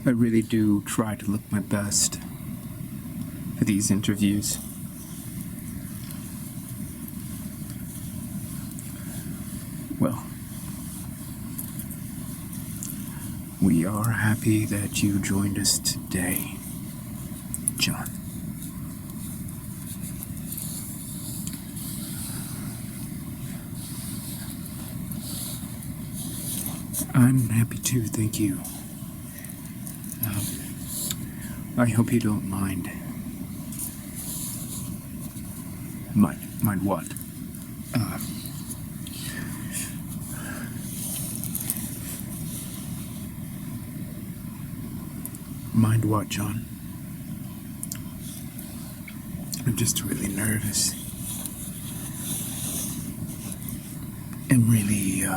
I really do try to look my best for these interviews. Well, we are happy that you joined us today, John. I'm happy too, thank you. I hope you don't mind. Mind what? Mind what, John? I'm just really nervous. I'm really,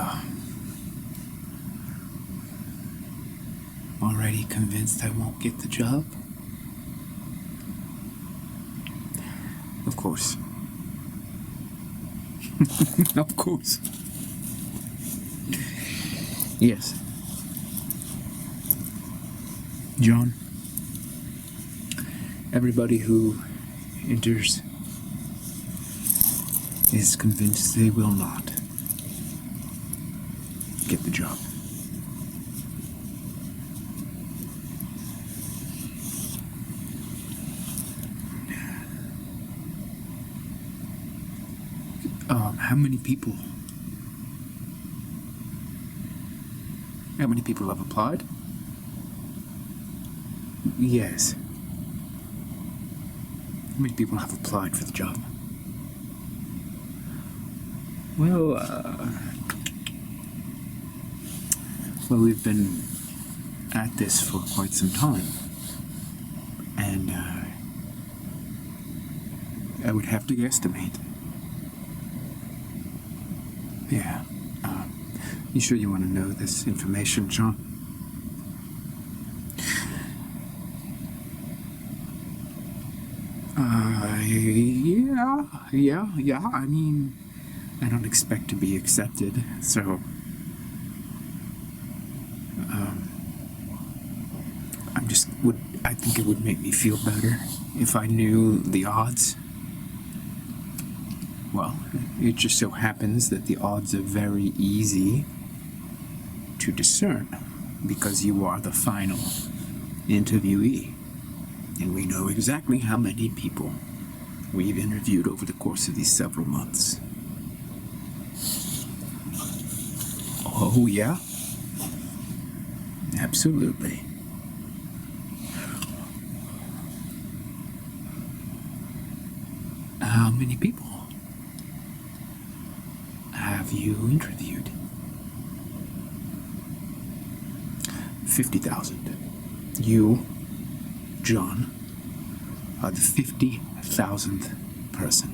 already convinced I won't get the job. Of course. Of course. Yes. John, everybody who enters is convinced they will not get the job. How many people have applied? Yes. How many people have applied for the job? Well, we've been at this for quite some time, and I would have to guesstimate. Yeah. You sure you want to know this information, John? Yeah. I mean, I don't expect to be accepted, so I think it would make me feel better if I knew the odds. Well, it just so happens that the odds are very easy to discern because you are the final interviewee, and we know exactly how many people we've interviewed over the course of these several months. Oh, yeah? Absolutely. How many people have you interviewed? 50,000. You, John, are the 50,000th person.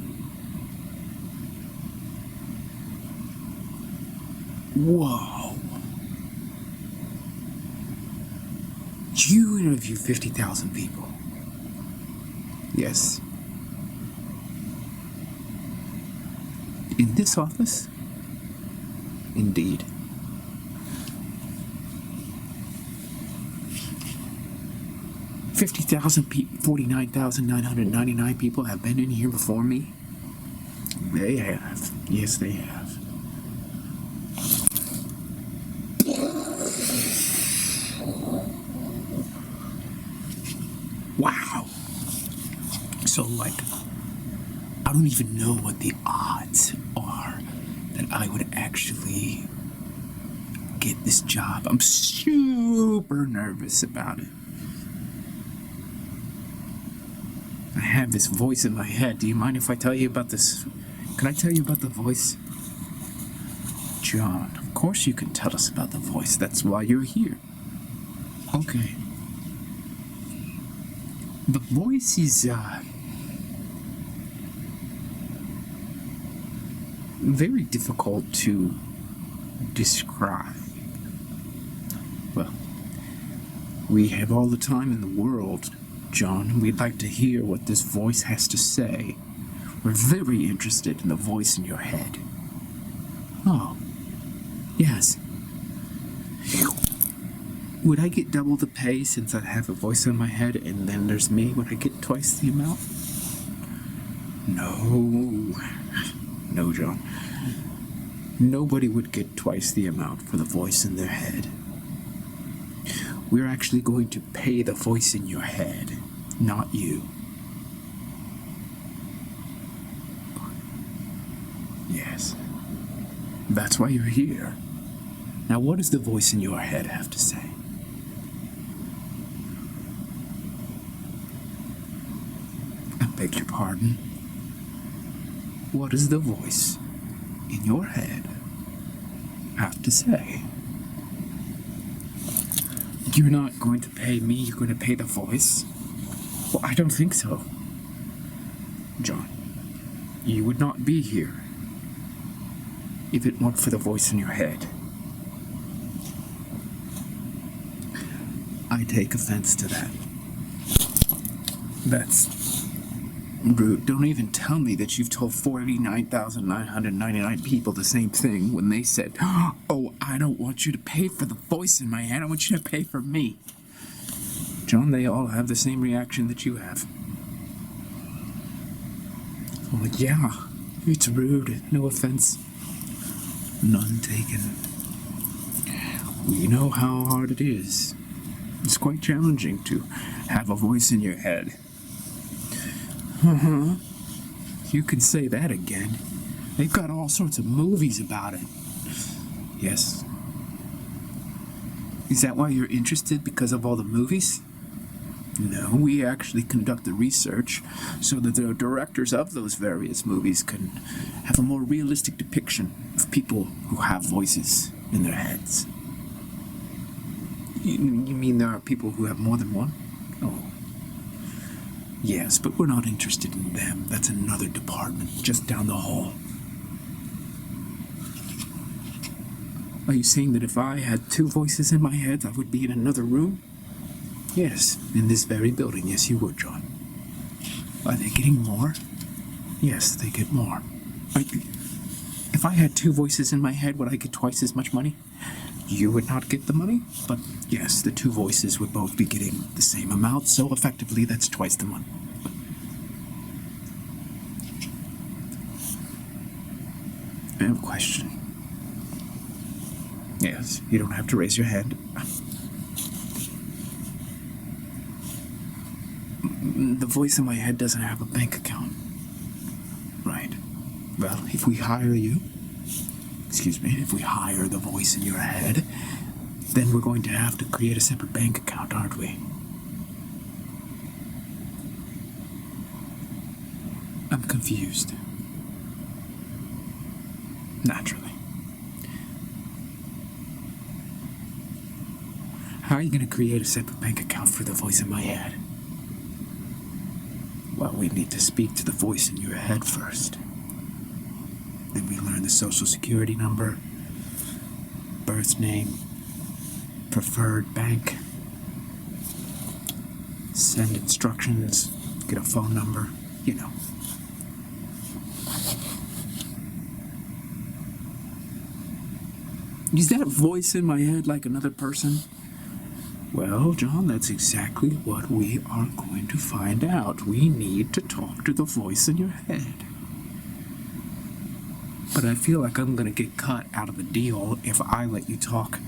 Whoa. You interview 50,000 people? Yes. In this office? Indeed. $50,000 people, 49,999 people have been in here before me? They have. Yes, they have. Wow. So, like, I don't even know what the odds are that I would actually get this job. I'm super nervous about it. I have this voice in my head. Do you mind if I tell you about this? Can I tell you about the voice? John, of course you can tell us about the voice. That's why you're here. Okay. The voice is, very difficult to describe. Well, we have all the time in the world, John. We'd like to hear what this voice has to say. We're very interested in the voice in your head. Oh, yes. Would I get double the pay since I have a voice in my head and then there's me? Would I get twice the amount? No. No, John. Nobody would get twice the amount for the voice in their head. We're actually going to pay the voice in your head, not you. Yes. That's why you're here. Now, what does the voice in your head have to say? I beg your pardon. What does the voice in your head have to say? You're not going to pay me, you're going to pay the voice? Well, I don't think so. John, you would not be here if it weren't for the voice in your head. I take offense to that. That's rude. Don't even tell me that you've told 49,999 people the same thing when they said, "Oh, I don't want you to pay for the voice in my head, I want you to pay for me." John, they all have the same reaction that you have. Oh, yeah, it's rude. No offense. None taken. We know how hard it is. It's quite challenging to have a voice in your head. You can say that again. They've got all sorts of movies about it. Yes. Is that why you're interested? Because of all the movies? No, we actually conduct the research so that the directors of those various movies can have a more realistic depiction of people who have voices in their heads. You mean there are people who have more than one? Oh. Yes, but we're not interested in them. That's another department just down the hall. Are you saying that if I had two voices in my head, I would be in another room? Yes, in this very building. Yes, you would, John. Are they getting more? Yes, they get more. If I had two voices in my head, would I get twice as much money? You would not get the money, but yes, the two voices would both be getting the same amount, so effectively that's twice the money. I have a question. Yes, you don't have to raise your hand. The voice in my head doesn't have a bank account. Right. Well, if we hire you, if we hire the voice in your head, then we're going to have to create a separate bank account, aren't we? I'm confused. Naturally. How are you going to create a separate bank account for the voice in my head? Well, we need to speak to the voice in your head first. Then we learn the social security number, birth name, preferred bank, send instructions, get a phone number, you know. Is that voice in my head like another person? Well, John, that's exactly what we are going to find out. We need to talk to the voice in your head. But I feel like I'm going to get cut out of the deal if I let you talk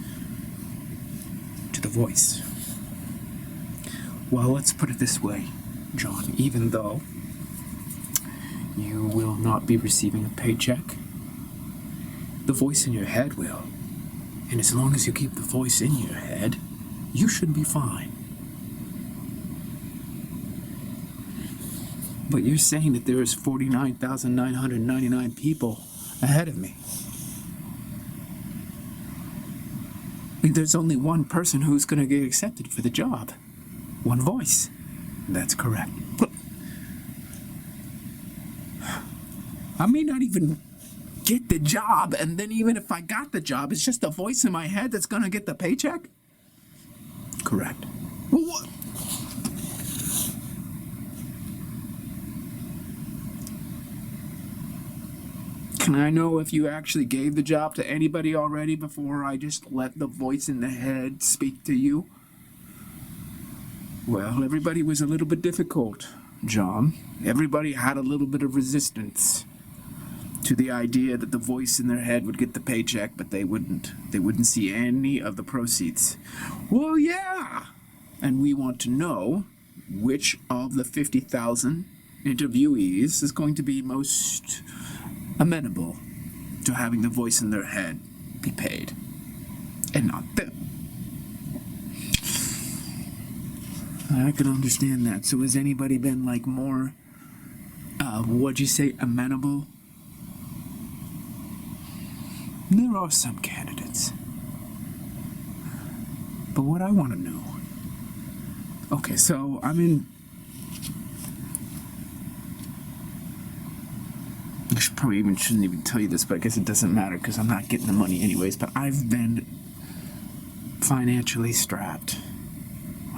to the voice. Well, let's put it this way, John. Even though you will not be receiving a paycheck, the voice in your head will. And as long as you keep the voice in your head, you should be fine. But you're saying that there is 49,999 people ahead of me. There's only one person who's going to get accepted for the job. One voice. That's correct. I may not even get the job, and then even if I got the job, it's just a voice in my head that's going to get the paycheck? Correct. Well, what? Can I know if you actually gave the job to anybody already before I just let the voice in the head speak to you? Well, everybody was a little bit difficult, John. Everybody had a little bit of resistance to the idea that the voice in their head would get the paycheck, but they wouldn't. They wouldn't see any of the proceeds. Well, yeah. And we want to know which of the 50,000 interviewees is going to be most amenable to having the voice in their head be paid, and not them. I can understand that. So has anybody been like more, what'd you say, amenable? There are some candidates. But what I want to know, okay, so I shouldn't even tell you this, but I guess it doesn't matter because I'm not getting the money anyways, but I've been financially strapped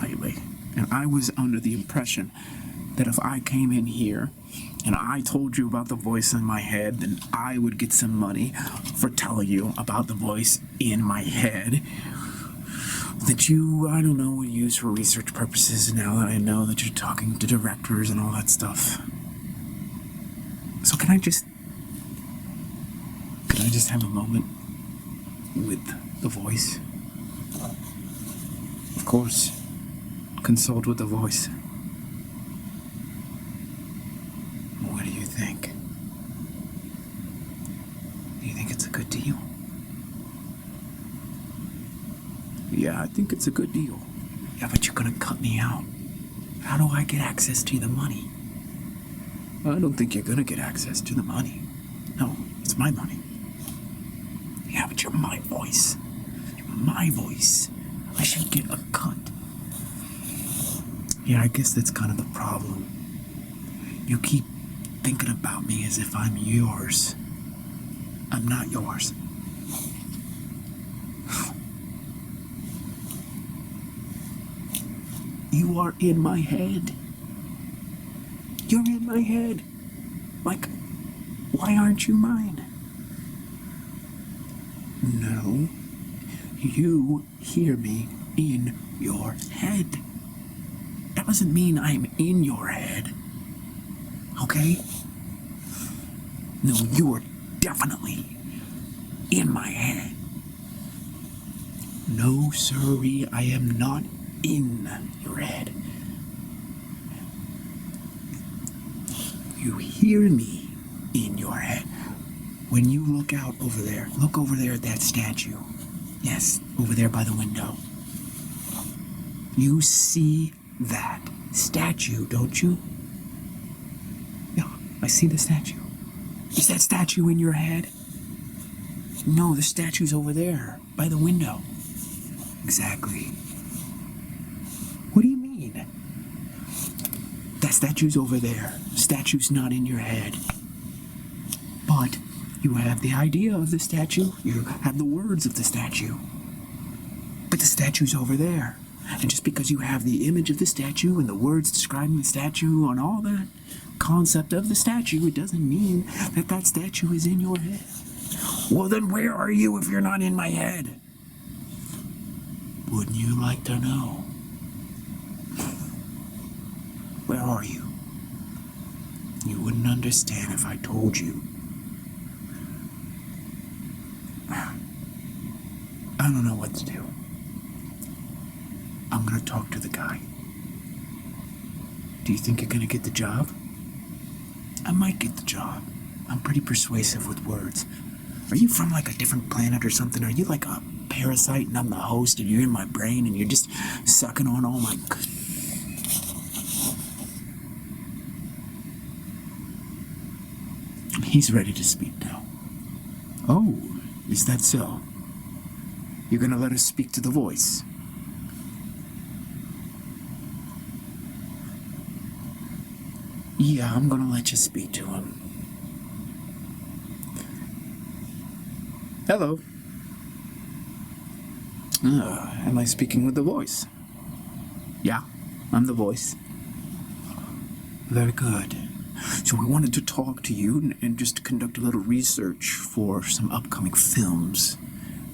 lately. And I was under the impression that if I came in here and I told you about the voice in my head, then I would get some money for telling you about the voice in my head that you, I don't know, would use for research purposes now that I know that you're talking to directors and all that stuff. So can I just have a moment with the voice? Of course. Consult with the voice. What do you think? Do you think it's a good deal? Yeah, I think it's a good deal. Yeah, but you're gonna cut me out. How do I get access to the money? I don't think you're gonna get access to the money. No, it's my money. Yeah, but you're my voice. You're my voice. I should get a cut. Yeah, I guess that's kind of the problem. You keep thinking about me as if I'm yours. I'm not yours. You are in my head. You're in my head. Like, why aren't you mine? No. You hear me in your head. That doesn't mean I'm in your head. Okay? No, you are definitely in my head. No, sirree, I am not in your head. You hear me in your head. When you look out over there, look over there at that statue. Yes, over there by the window. You see that statue, don't you? Yeah, I see the statue. Is that statue in your head? No, the statue's over there, by the window. Exactly. What do you mean? That statue's over there. Statue's not in your head. But you have the idea of the statue. You have the words of the statue. But the statue's over there. And just because you have the image of the statue and the words describing the statue and all that concept of the statue, it doesn't mean that that statue is in your head. Well, then where are you if you're not in my head? Wouldn't you like to know? Where are you? You wouldn't understand if I told you. I don't know what to do. I'm gonna talk to the guy. Do you think you're gonna get the job? I might get the job. I'm pretty persuasive with words. Are you from like a different planet or something? Are you like a parasite and I'm the host and you're in my brain and you're just sucking on all my... He's ready to speak now. Oh, is that so? You're gonna let us speak to the voice? Yeah, I'm gonna let you speak to him. Hello. Am I speaking with the voice? Yeah, I'm the voice. Very good. So we wanted to talk to you and just conduct a little research for some upcoming films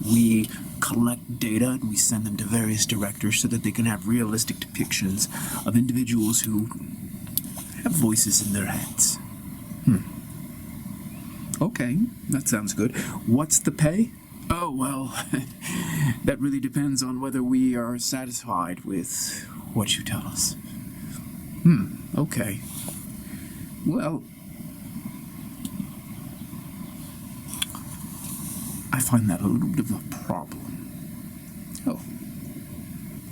We collect data and we send them to various directors so that they can have realistic depictions of individuals who have voices in their heads. Okay, that sounds good. What's the pay? Oh, well, that really depends on whether we are satisfied with what you tell us. Okay. Well, I find that a little bit of a problem. Oh.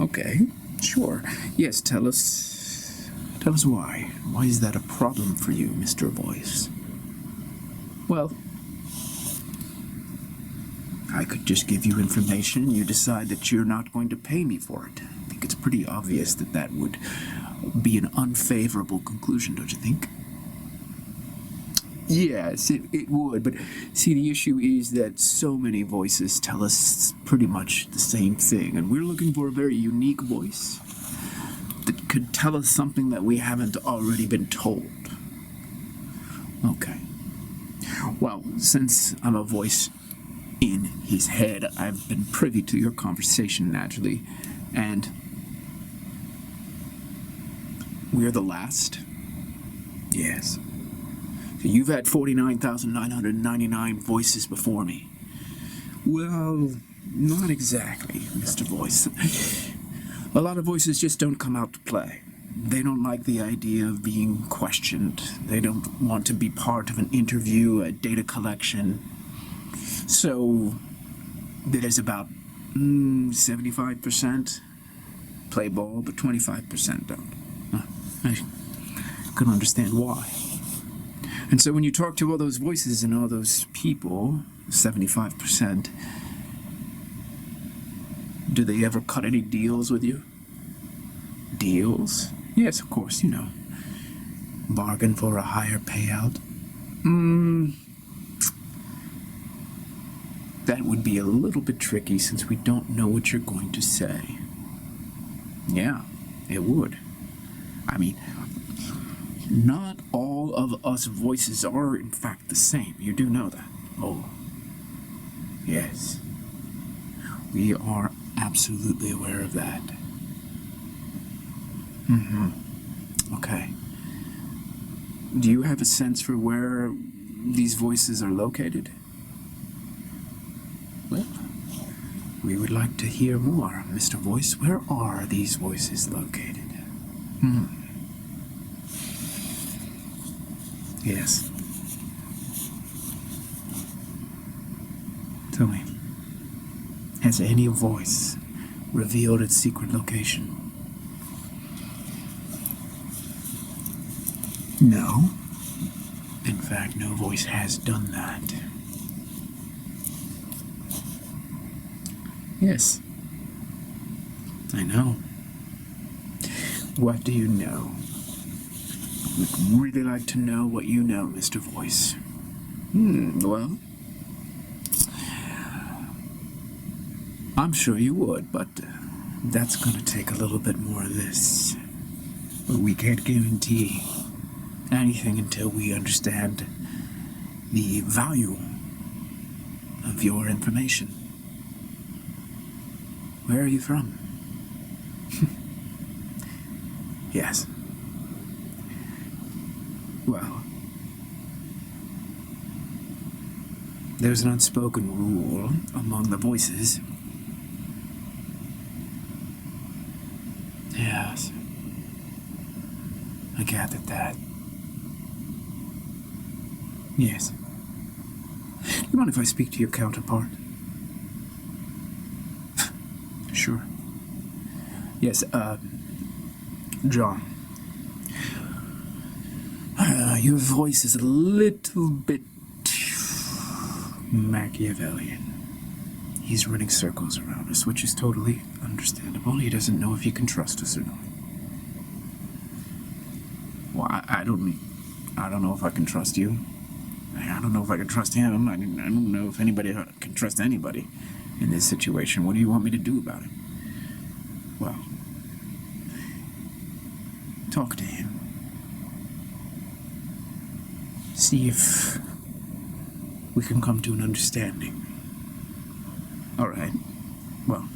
Okay, sure. Yes, tell us why. Why is that a problem for you, Mr. Voice? Well, I could just give you information and you decide that you're not going to pay me for it. I think it's pretty obvious that that would be an unfavorable conclusion, don't you think? Yes, it would, but see, the issue is that so many voices tell us pretty much the same thing, and we're looking for a very unique voice that could tell us something that we haven't already been told. Okay. Well, since I'm a voice in his head, I've been privy to your conversation, naturally, and we're the last? Yes. So you've had 49,999 voices before me. Well, not exactly, Mr. Voice. A lot of voices just don't come out to play. They don't like the idea of being questioned. They don't want to be part of an interview, a data collection. So there's about 75% play ball, but 25% don't. I couldn't understand why. And so when you talk to all those voices and all those people, 75%, do they ever cut any deals with you? Deals? Yes, of course, you know. Bargain for a higher payout? That would be a little bit tricky since we don't know what you're going to say. Yeah, it would. I mean, not all of us voices are, in fact, the same. You do know that. Oh, yes. We are absolutely aware of that. Okay. Do you have a sense for where these voices are located? Well, we would like to hear more, Mr. Voice. Where are these voices located? Yes. Tell me, has any voice revealed its secret location? No. In fact, no voice has done that. Yes. I know. What do you know? We'd really like to know what you know, Mr. Voice. Well, I'm sure you would, but that's going to take a little bit more of this. But we can't guarantee anything until we understand the value of your information. Where are you from? Yes. Well, there's an unspoken rule among the voices. Yes. I gathered that. Yes. Do you mind if I speak to your counterpart? Sure. Yes, John. Your voice is a little bit Machiavellian. He's running circles around us, which is totally understandable. He doesn't know if he can trust us or not. Well, I don't know if I can trust you. I don't know if I can trust him. I don't know if anybody can trust anybody in this situation. What do you want me to do about it? Well, talk to him. See if we can come to an understanding. All right. Well,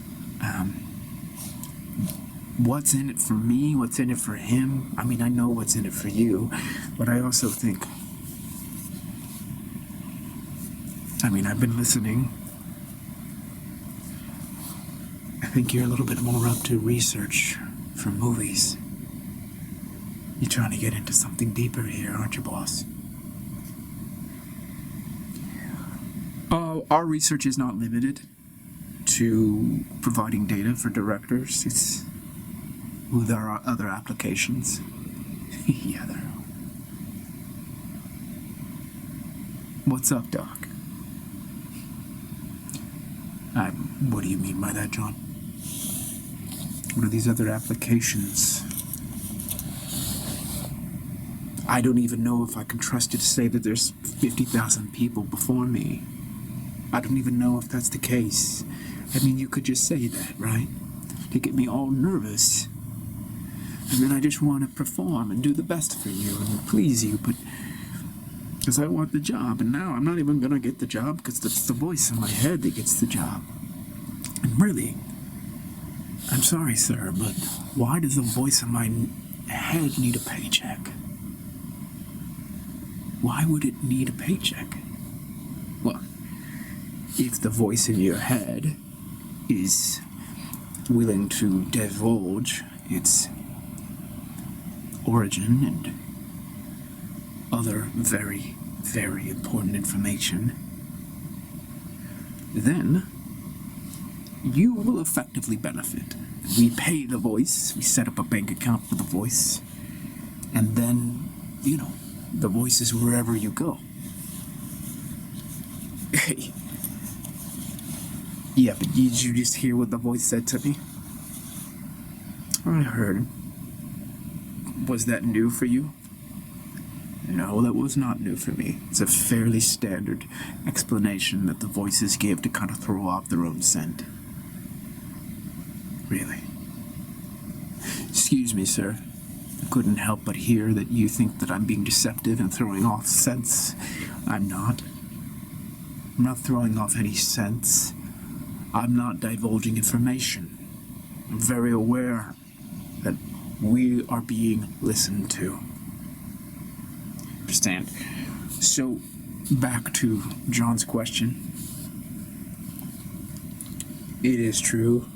what's in it for me? What's in it for him? I mean, I know what's in it for you, but I also think... I mean, I've been listening. I think you're a little bit more up to research for movies. You're trying to get into something deeper here, aren't you, boss? Our research is not limited to providing data for directors. There are other applications. Yeah, there are. What's up, Doc? What do you mean by that, John? What are these other applications? I don't even know if I can trust you to say that there's 50,000 people before me. I don't even know if that's the case. I mean, you could just say that, right? To get me all nervous. And then I just want to perform and do the best for you and please you, but... because I want the job, and now I'm not even going to get the job because it's the voice in my head that gets the job. And really, I'm sorry, sir, but why does the voice in my head need a paycheck? Why would it need a paycheck? Well, if the voice in your head is willing to divulge its origin and other very, very important information, then you will effectively benefit. We pay the voice, we set up a bank account for the voice, and then, the voice is wherever you go. Hey. Yeah, but did you just hear what the voice said to me? I heard. Was that new for you? No, that was not new for me. It's a fairly standard explanation that the voices give to kind of throw off their own scent. Really. Excuse me, sir. I couldn't help but hear that you think that I'm being deceptive and throwing off scents. I'm not. I'm not throwing off any scents. I'm not divulging information. I'm very aware that we are being listened to. Understand? So, back to John's question. It is true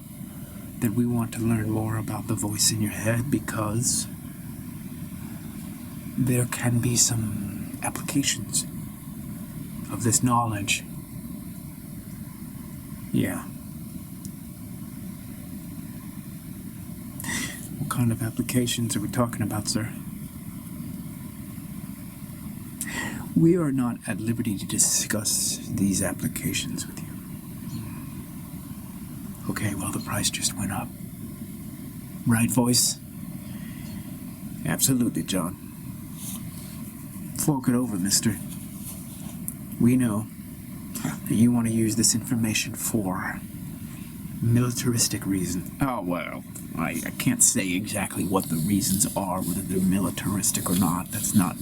that we want to learn more about the voice in your head because there can be some applications of this knowledge. Yeah. What kind of applications are we talking about, sir? We are not at liberty to discuss these applications with you. Okay, well, the price just went up. Right, voice? Absolutely, John. Fork it over, mister. We know that you want to use this information for militaristic reasons. Oh, well, I can't say exactly what the reasons are, whether they're militaristic or not. That's not...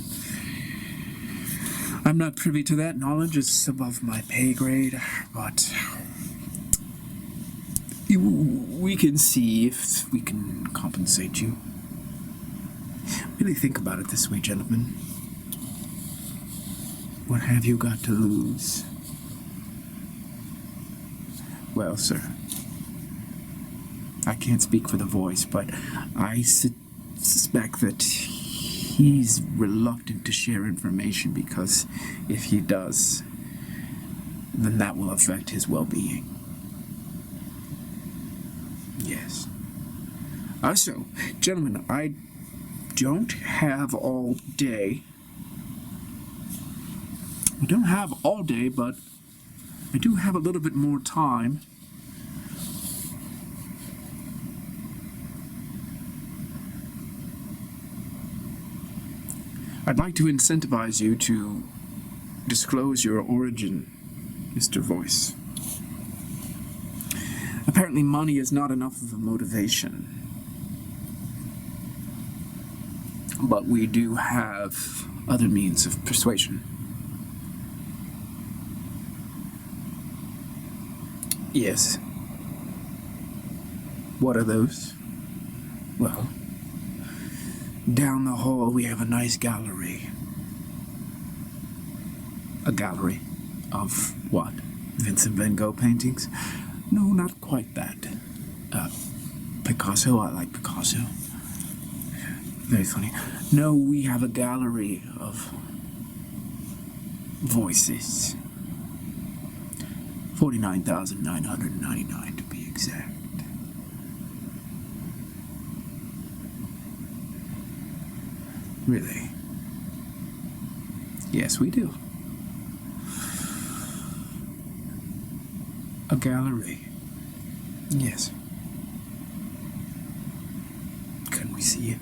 I'm not privy to that knowledge. It's above my pay grade, but we can see if we can compensate you. Really think about it this way, gentlemen. What have you got to lose? Well, sir, I can't speak for the voice, but I suspect that he's reluctant to share information because if he does, then that will affect his well-being. Yes. So, gentlemen, I don't have all day. I don't have all day, but I do have a little bit more time. I'd like to incentivize you to disclose your origin, Mr. Voice. Apparently money is not enough of a motivation. But we do have other means of persuasion. Yes. What are those? Well, down the hall we have a nice gallery. A gallery of what? Vincent van Gogh paintings? No, not quite that. Picasso, I like Picasso. Very funny. No, we have a gallery of voices. 49,999 to be exact. Really? Yes, we do. A gallery. Yes. Can we see it?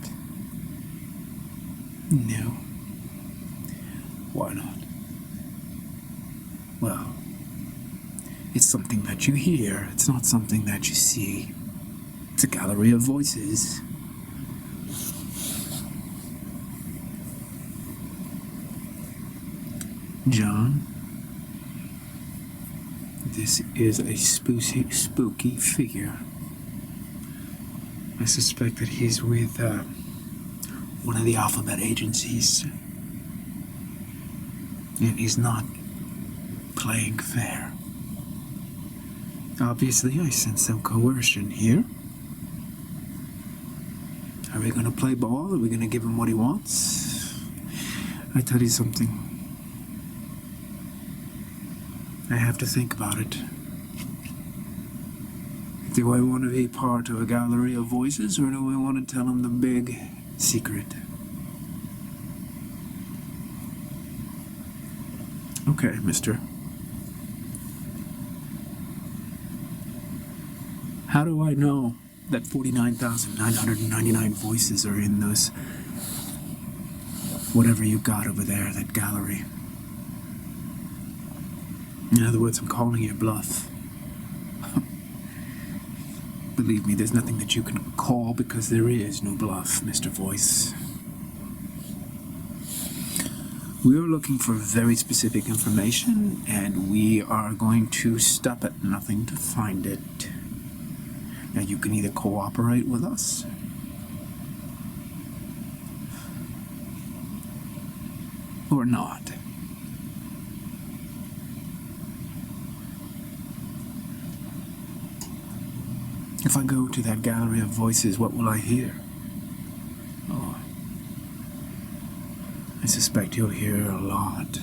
No. Why not? Well, it's something that you hear. It's not something that you see. It's a gallery of voices. John, this is a spooky figure. I suspect that he's with one of the alphabet agencies. And he's not playing fair. Obviously, I sense some coercion here. Are we going to play ball? Are we going to give him what he wants? I tell you something. I have to think about it. Do I want to be part of a gallery of voices, or do I want to tell him the big secret? Okay, mister. How do I know that 49,999 voices are in those, whatever you got over there, that gallery? In other words, I'm calling your bluff. Believe me, there's nothing that you can call because there is no bluff, Mr. Voice. We are looking for very specific information, and we are going to stop at nothing to find it. Now, you can either cooperate with us, or not. If I go to that gallery of voices, what will I hear? Oh, I suspect you'll hear a lot.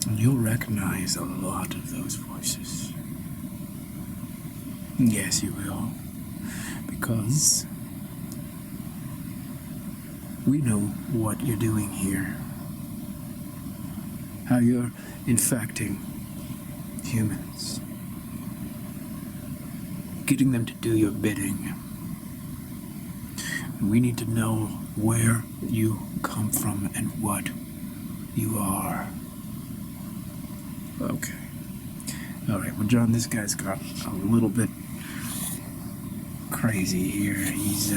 And you'll recognize a lot of those voices. Yes, you will. Because we know what you're doing here. How you're infecting humans. Getting them to do your bidding. We need to know where you come from and what you are. Okay. Alright, well, John, this guy's got a little bit crazy here. He's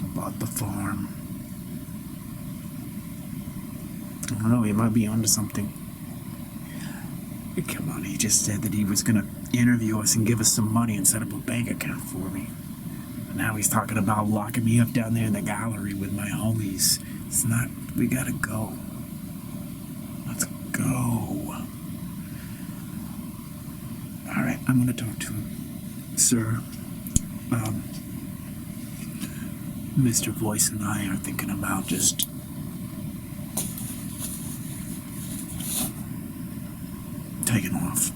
bought the farm. I don't know, he might be onto something. Come on, he just said that he was gonna interview us and give us some money and set up a bank account for me. And now he's talking about locking me up down there in the gallery with my homies. It's not, we gotta go. Let's go. Alright, I'm gonna talk to him. Sir, Mr. Voice and I are thinking about just taking off.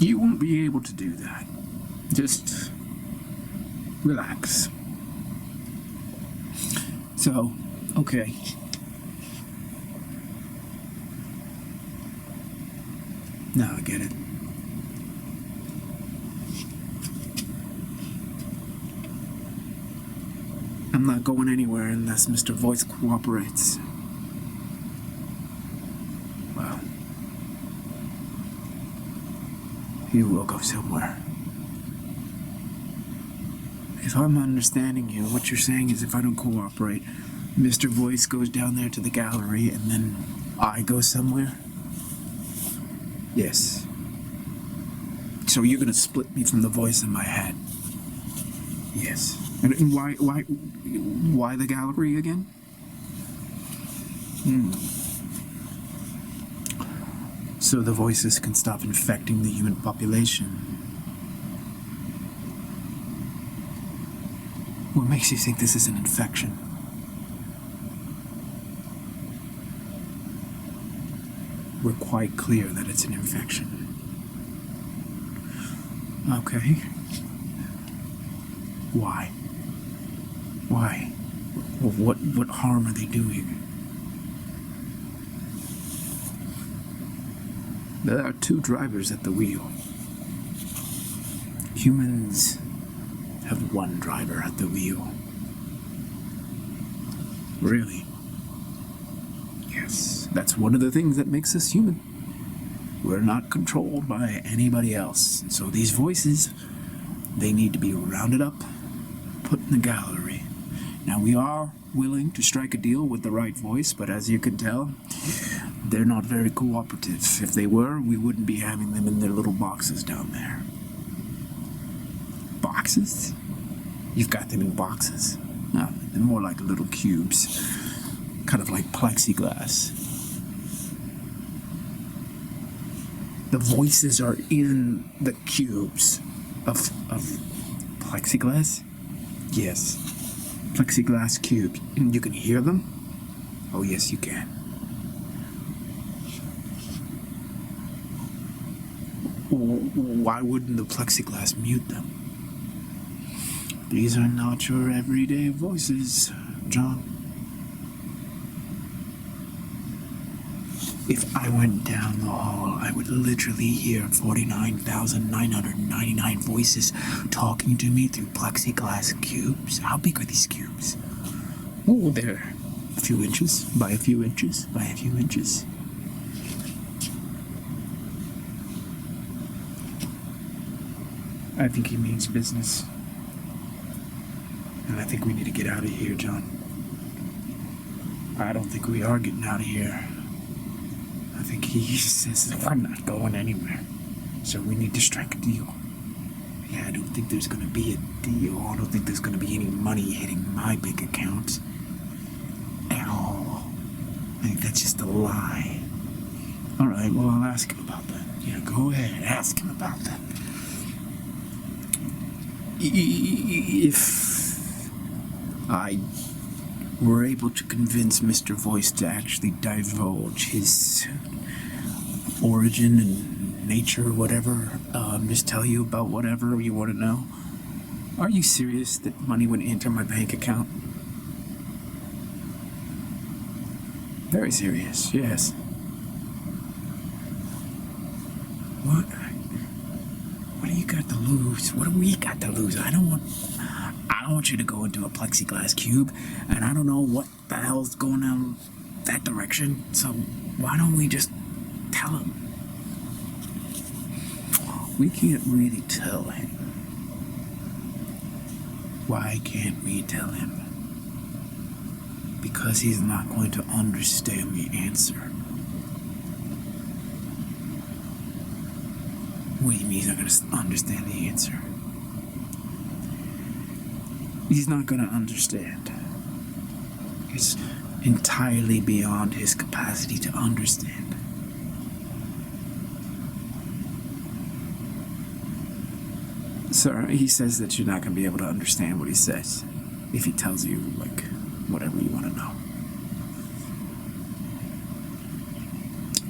You won't be able to do that. Just relax. So, okay. Now I get it. I'm not going anywhere unless Mr. Voice cooperates. Well, he will go somewhere. If I'm understanding you, what you're saying is if I don't cooperate, Mr. Voice goes down there to the gallery, and then I go somewhere? Yes. So you're gonna split me from the voice in my head? Yes. And why the gallery again? So the voices can stop infecting the human population. What makes you think this is an infection? We're quite clear that it's an infection. Okay. Why? Why? What harm are they doing? There are two drivers at the wheel. Humans have one driver at the wheel. Really? Yes, that's one of the things that makes us human. We're not controlled by anybody else. So these voices, they need to be rounded up, put in the gallery. Now, we are willing to strike a deal with the right voice, but as you can tell, they're not very cooperative. If they were, we wouldn't be having them in their little boxes down there. Boxes? You've got them in boxes? No, they're more like little cubes. Kind of like plexiglass. The voices are in the cubes of plexiglass? Yes. Plexiglass cubes. And you can hear them? Oh, yes, you can. Why wouldn't the plexiglass mute them? These are not your everyday voices, John. If I went down the hall, I would literally hear 49,999 voices talking to me through plexiglass cubes. How big are these cubes? Oh, they're a few inches by a few inches by a few inches. I think he means business. And I think we need to get out of here, John. I don't think we are getting out of here. I think he says we're not going anywhere. So we need to strike a deal. Yeah, I don't think there's going to be a deal. I don't think there's going to be any money hitting my bank account. At all. I think that's just a lie. Alright, well, I'll ask him about that. Yeah, go ahead, ask him about that. If I were able to convince Mr. Voice to actually divulge his origin and nature, whatever, just tell you about whatever you want to know, are you serious that money would enter my bank account? Very serious, yes. What? What do you got to lose? What do we got to lose? I don't want you to go into a plexiglass cube, and I don't know what the hell's going on that direction, so why don't we just tell him? We can't really tell him. Why can't we tell him? Because he's not going to understand the answer. What do you mean he's not going to understand the answer? He's not going to understand. It's entirely beyond his capacity to understand. Sir, he says that you're not going to be able to understand what he says if he tells you, like, whatever you want to know.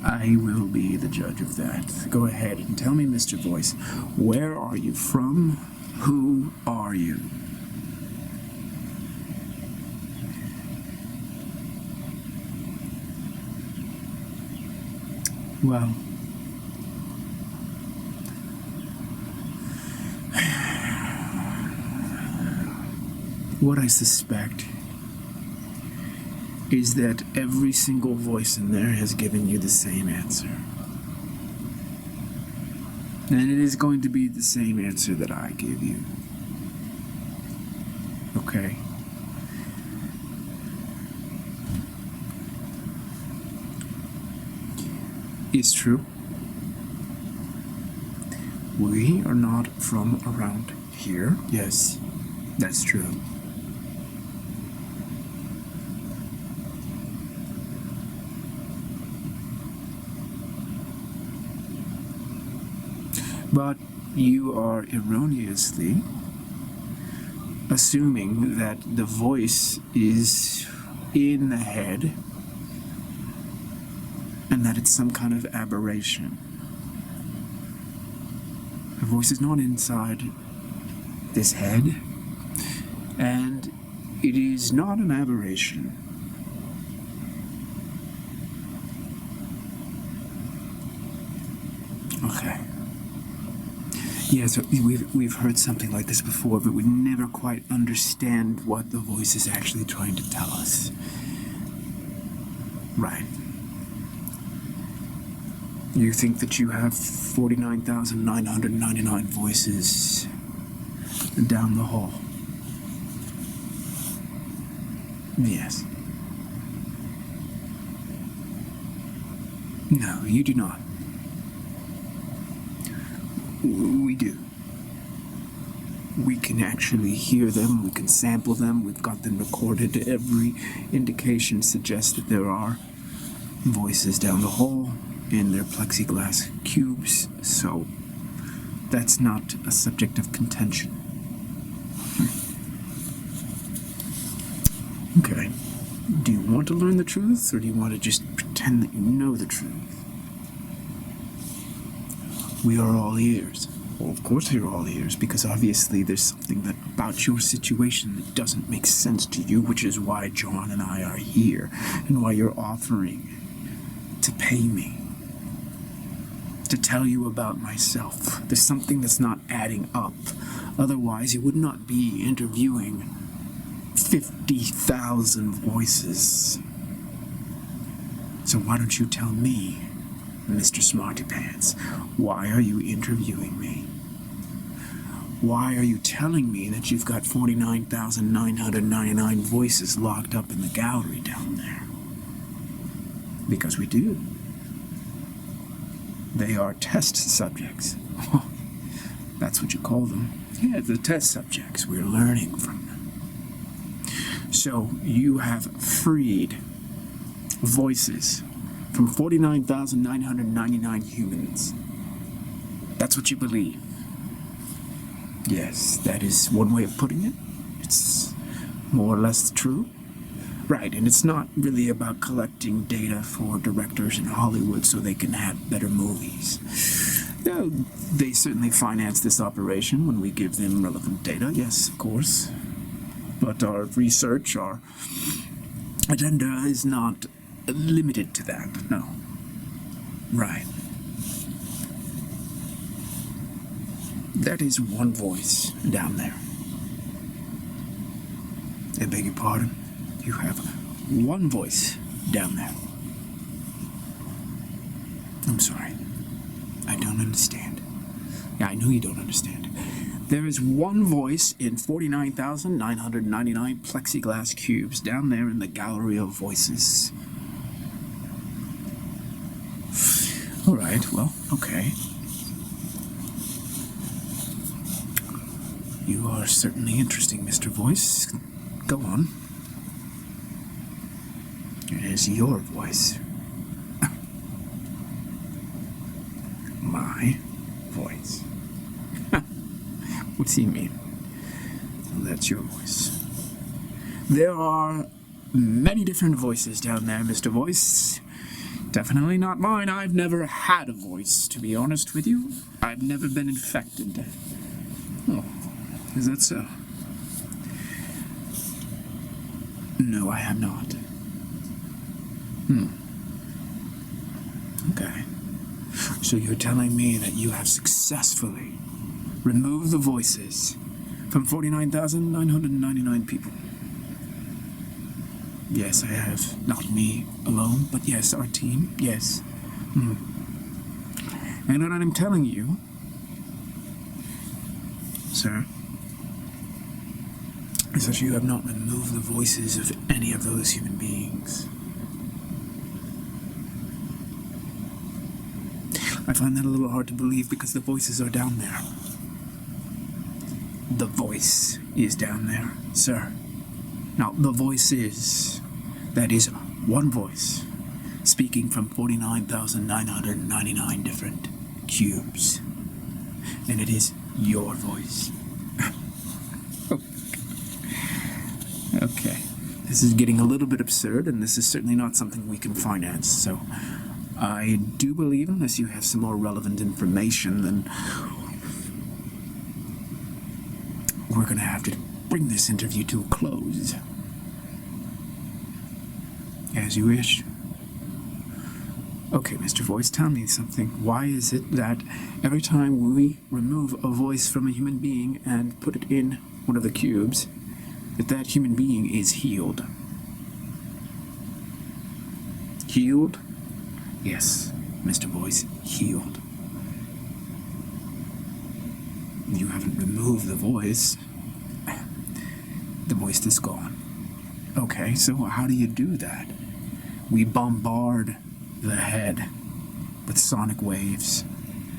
I will be the judge of that. Go ahead and tell me, Mr. Voice, where are you from? Who are you? Well, what I suspect is that every single voice in there has given you the same answer. And it is going to be the same answer that I give you. Okay? is true. We are not from around here. Yes, that's true. But you are erroneously assuming that the voice is in the head and that it's some kind of aberration. The voice is not inside this head, and it is not an aberration. Okay. Yes, we've heard something like this before, but we never quite understand what the voice is actually trying to tell us. Right. You think that you have 49,999 voices down the hall? Yes. No, you do not. We do. We can actually hear them, we can sample them, we've got them recorded. Every indication suggests that there are voices down the hall in their plexiglass cubes, so that's not a subject of contention. Okay. Do you want to learn the truth, or do you want to just pretend that you know the truth? We are all ears. Well, of course we're all ears, because obviously there's something about your situation that doesn't make sense to you, which is why John and I are here, and why you're offering to pay me to tell you about myself. There's something that's not adding up. Otherwise, you would not be interviewing 50,000 voices. So why don't you tell me, Mr. Smarty Pants, why are you interviewing me? Why are you telling me that you've got 49,999 voices locked up in the gallery down there? Because we do. They are test subjects. That's what you call them. Yeah, the test subjects. We're learning from them. So you have freed voices from 49,999 humans. That's what you believe. Yes, that is one way of putting it. It's more or less true. Right, and it's not really about collecting data for directors in Hollywood so they can have better movies. No, they certainly finance this operation when we give them relevant data, yes, of course. But our research, our agenda is not limited to that, no. Right. That is one voice down there. I beg your pardon? You have one voice down there. I'm sorry. I don't understand. Yeah, I know you don't understand. There is one voice in 49,999 plexiglass cubes down there in the gallery of voices. All right, well, okay. You are certainly interesting, Mr. Voice. Go on. It is your voice. My voice. What's he mean? Well, that's your voice. There are many different voices down there, Mr. Voice. Definitely not mine. I've never had a voice, to be honest with you. I've never been infected. Oh, is that so? No, I have not. Okay. So you're telling me that you have successfully removed the voices from 49,999 people? Yes, I have. Not me alone, but yes, our team. Yes. And what I'm telling you, sir, is that you have not removed the voices of any of those human beings. I find that a little hard to believe because the voices are down there. The voice is down there, sir. Now, the voice is... that is one voice, speaking from 49,999 different cubes. And it is your voice. Okay. This is getting a little bit absurd, and this is certainly not something we can finance, so I do believe, unless you have some more relevant information, then we're going to have to bring this interview to a close. As you wish. Okay, Mr. Voice, tell me something. Why is it that every time we remove a voice from a human being and put it in one of the cubes, that human being is healed? Healed? Yes, Mr. Voice, healed. You haven't removed the voice. The voice is gone. Okay, so how do you do that? We bombard the head with sonic waves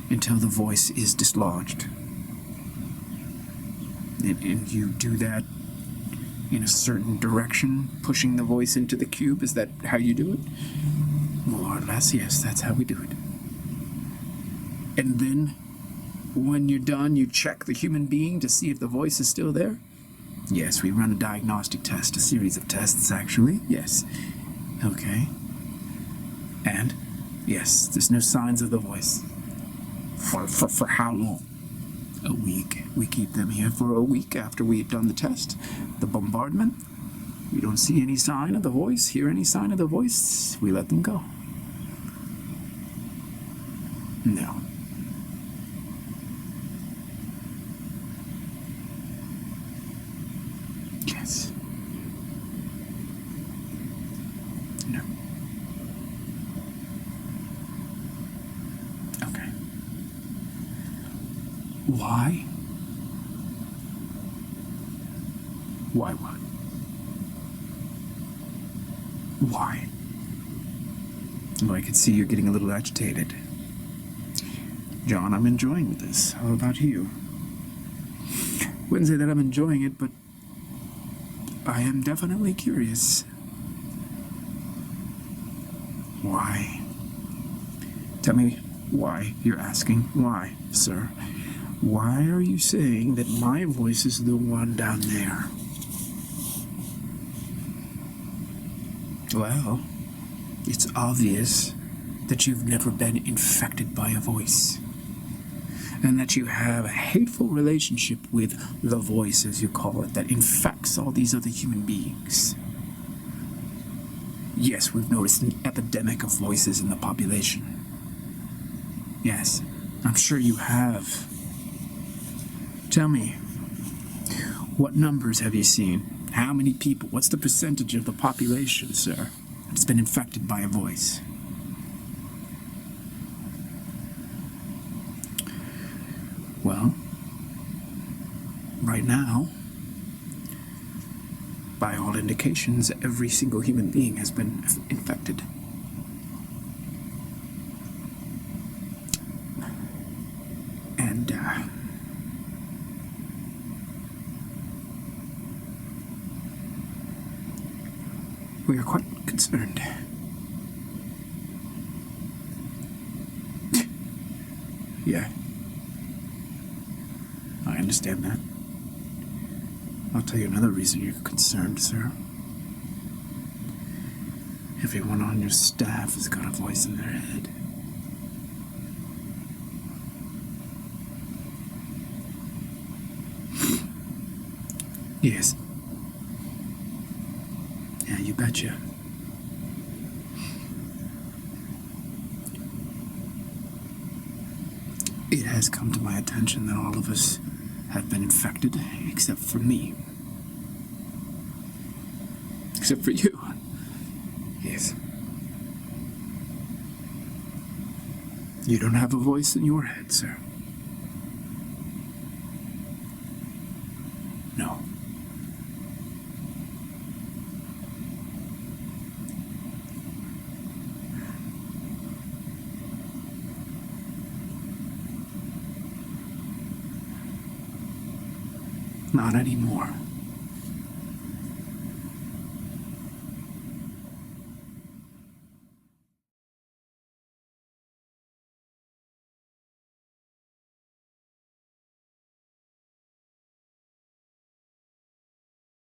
until the voice is dislodged. And you do that in a certain direction, pushing the voice into the cube? Is that how you do it? More or less, yes, that's how we do it. And then, when you're done, you check the human being to see if the voice is still there? Yes, we run a diagnostic test, a series of tests, actually, yes. Okay. And, yes, there's no signs of the voice. For how long? A week. We keep them here for a week after we've done the test. The bombardment. We don't see any sign of the voice, hear any sign of the voice. We let them go. No. Yes. No. Okay. Why? Why what? Why? Well, I can see you're getting a little agitated. John, I'm enjoying this. How about you? Wouldn't say that I'm enjoying it, but I am definitely curious. Why? Tell me why you're asking. Why, sir? Why are you saying that my voice is the one down there? Well, it's obvious that you've never been infected by a voice, and that you have a hateful relationship with the voice, as you call it, that infects all these other human beings. Yes, we've noticed an epidemic of voices in the population. Yes, I'm sure you have. Tell me, what numbers have you seen? How many people? What's the percentage of the population, sir, that's been infected by a voice? Well, right now, by all indications, every single human being has been infected. And, we are quite concerned. Yeah. I understand that. I'll tell you another reason you're concerned, sir. Everyone on your staff has got a voice in their head. Yes. Yeah, you betcha. It has come to my attention that all of us have been infected, except for me. Except for you. Yes. You don't have a voice in your head, sir. No. Not anymore.